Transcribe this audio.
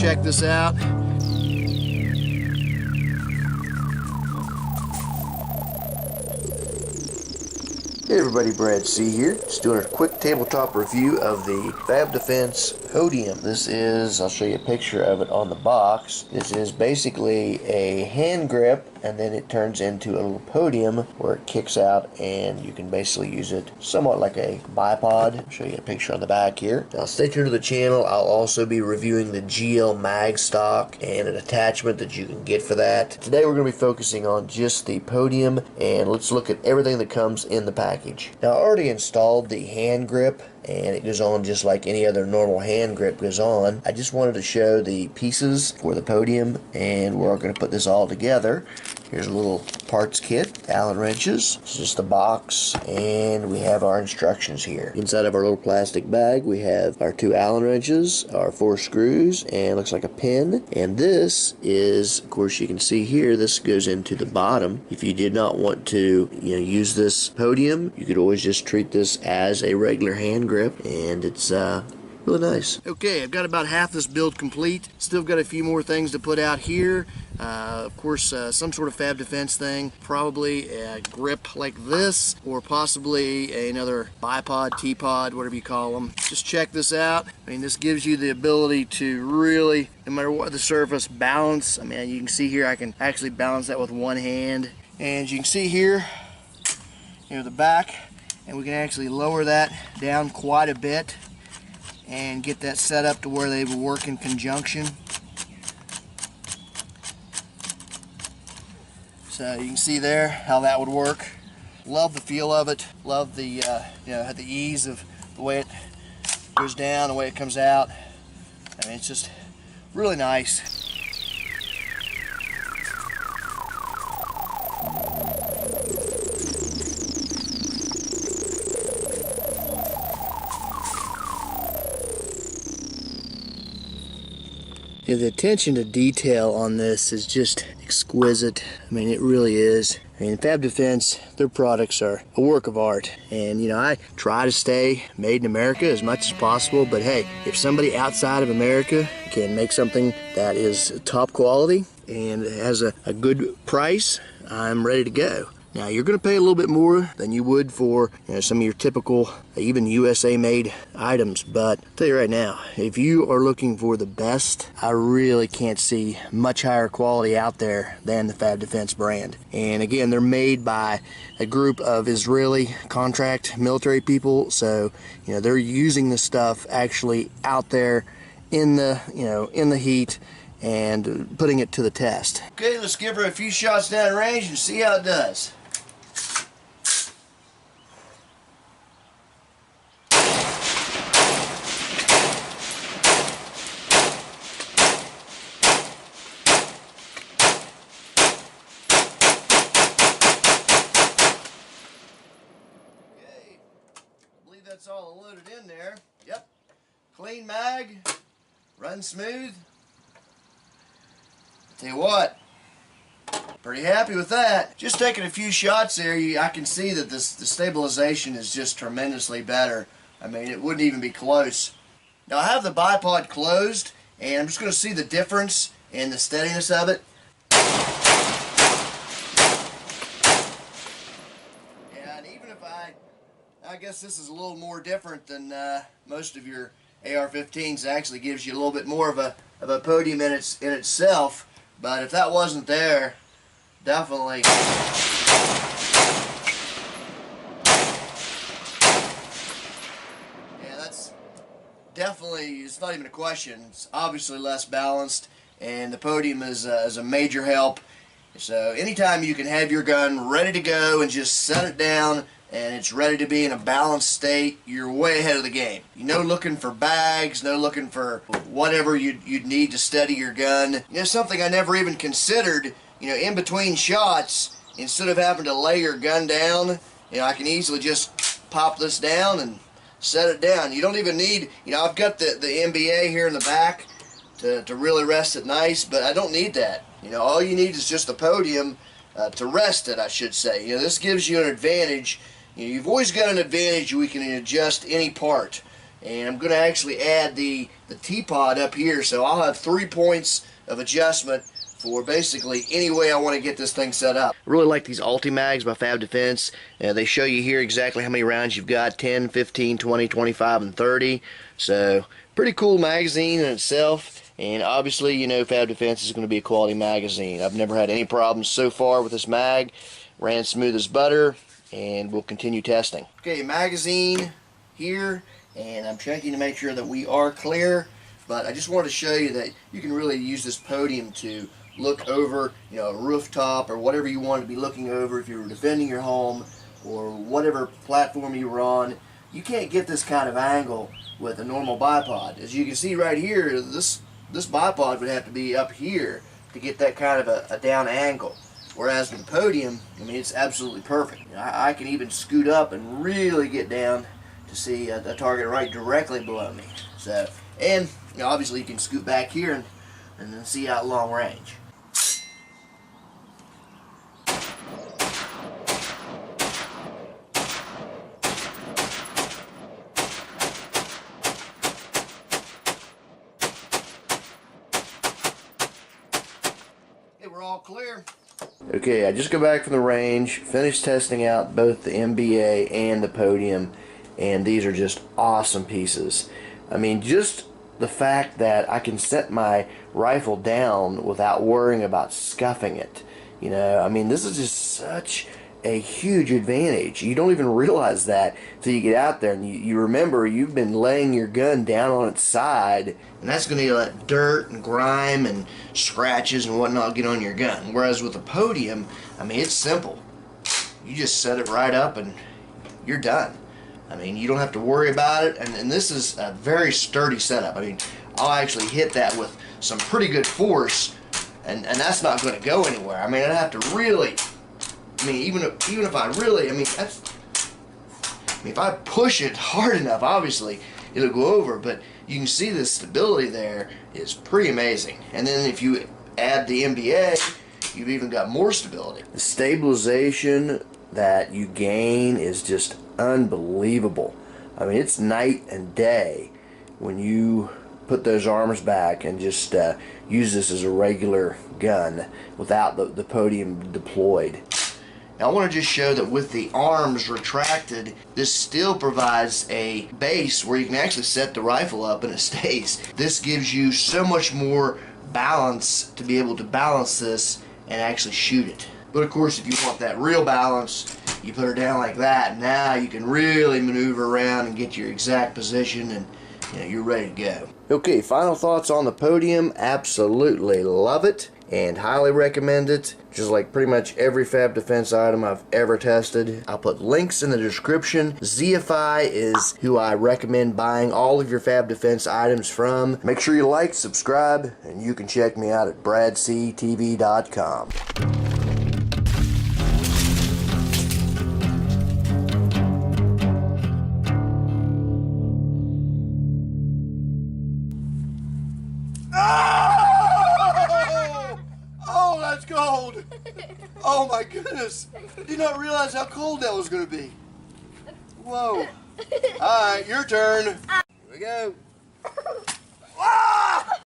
check this out. Hey everybody, Brad C here. Just doing a quick tabletop review of the Fab Defense Podium. This is, I'll show you a picture of it on the box. This is basically a hand grip, and then it turns into a little podium where it kicks out and you can basically use it somewhat like a bipod. I'll show you a picture on the back here. Now stay tuned to the channel. I'll also be reviewing the GL mag stock and an attachment that you can get for that. Today we're going to be focusing on just the podium, and let's look at everything that comes in the package. Now I already installed the hand grip, and it goes on just like any other normal hand grip goes on. I just wanted to show the pieces for the podium, and we're going to put this all together. Here's a little parts kit, Allen wrenches, it's just a box, and we have our instructions here. Inside of our little plastic bag we have our 2 Allen wrenches, our 4 screws, and looks like a pin. And this is, of course you can see here, this goes into the bottom. If you did not want to use this podium, you could always just treat this as a regular hand grip, and it's really nice. Okay, I've got about half this build complete. Still got a few more things to put out here. Of course, some sort of Fab Defense thing, probably a grip like this, or possibly another bipod, T-pod, whatever you call them. Just check this out. I mean, this gives you the ability to really, no matter what the surface, balance. I mean, you can see here I can actually balance that with one hand. And as you can see here, the back, and we can actually lower that down quite a bit and get that set up to where they will work in conjunction. So you can see there how that would work. Love the feel of it. Love the the ease of the way it goes down, the way it comes out. I mean, it's just really nice. The attention to detail on this is just exquisite. I mean, it really is. I mean, Fab Defense, their products are a work of art. And, I try to stay made in America as much as possible. But hey, if somebody outside of America can make something that is top quality and has a good price, I'm ready to go. Now, you're going to pay a little bit more than you would for some of your typical, even USA-made items. But I'll tell you right now, if you are looking for the best, I really can't see much higher quality out there than the Fab Defense brand. And again, they're made by a group of Israeli contract military people, so they're using the stuff actually out there in the in the heat and putting it to the test. Okay, let's give her a few shots down range and see how it does. That's all loaded in there. Yep. Clean mag. Run smooth. Tell you what, pretty happy with that. Just taking a few shots there, I can see that the stabilization is just tremendously better. I mean, it wouldn't even be close. Now I have the bipod closed, and I'm just going to see the difference in the steadiness of it. And even if I guess this is a little more different than most of your AR15s. It actually gives you a little bit more of a podium in itself. But if that wasn't there, definitely. Yeah, that's definitely, it's not even a question. It's obviously less balanced, and the podium is a major help. So anytime you can have your gun ready to go and just set it down and it's ready to be in a balanced state, you're way ahead of the game. No looking for bags, no looking for whatever you'd need to steady your gun. Something I never even considered, in between shots, instead of having to lay your gun down, I can easily just pop this down and set it down. You don't even need, I've got the NBA here in the back to really rest it nice, but I don't need that. All you need is just the podium to rest it, I should say. This gives you an advantage. You've always got an advantage. We can adjust any part. and I'm going to actually add the T-pod up here, so I'll have 3 points of adjustment for basically any way I want to get this thing set up. I really like these Ulti-Mags by Fab Defense. They show you here exactly how many rounds you've got, 10, 15, 20, 25, and 30. So, pretty cool magazine in itself. And obviously, you know, Fab Defense is going to be a quality magazine. I've never had any problems so far with this mag. Ran smooth as butter, and we'll continue testing. Okay, magazine here, and I'm checking to make sure that we are clear. But I just wanted to show you that you can really use this Podium to look over, you know, a rooftop or whatever you want to be looking over if you were defending your home or whatever platform you were on. You can't get this kind of angle with a normal bipod. As you can see right here, this bipod would have to be up here to get that kind of a down angle. Whereas with the Podium, I mean, it's absolutely perfect. I can even scoot up and really get down to see a target right directly below me. So, and you know, obviously you can scoot back here and then see out long range. We're all clear. Okay, I just got back from the range, finished testing out both the MBA and the Podium, and these are just awesome pieces. I mean, just the fact that I can set my rifle down without worrying about scuffing it. You know, I mean, this is just such a huge advantage. You don't even realize that until you get out there and you remember you've been laying your gun down on its side, and that's going to let dirt and grime and scratches and whatnot get on your gun. Whereas with the Podium, I mean, it's simple. You just set it right up and you're done. I mean, you don't have to worry about it, and this is a very sturdy setup. I mean, I'll actually hit that with some pretty good force, and that's not going to go anywhere. I mean, I'd have to really, I mean, even if I really, I mean, if I push it hard enough, obviously, it'll go over, but you can see the stability there is pretty amazing. And then if you add the MBA, you've even got more stability. The stabilization that you gain is just unbelievable. I mean, it's night and day when you put those arms back and just use this as a regular gun without the Podium deployed. Now, I want to just show that with the arms retracted, this still provides a base where you can actually set the rifle up and it stays. This gives you so much more balance to be able to balance this and actually shoot it. But of course, if you want that real balance, you put her down like that. Now you can really maneuver around and get your exact position, and you know, you're ready to go. Okay, final thoughts on the Podium. Absolutely love it and highly recommend it. Just like pretty much every Fab Defense item I've ever tested. I'll put links in the description. ZFI is who I recommend buying all of your Fab Defense items from. Make sure you like, subscribe, and you can check me out at bradctv.com. That's cold. Oh my goodness. I did not realize how cold that was going to be. Whoa. Alright, your turn. Here we go.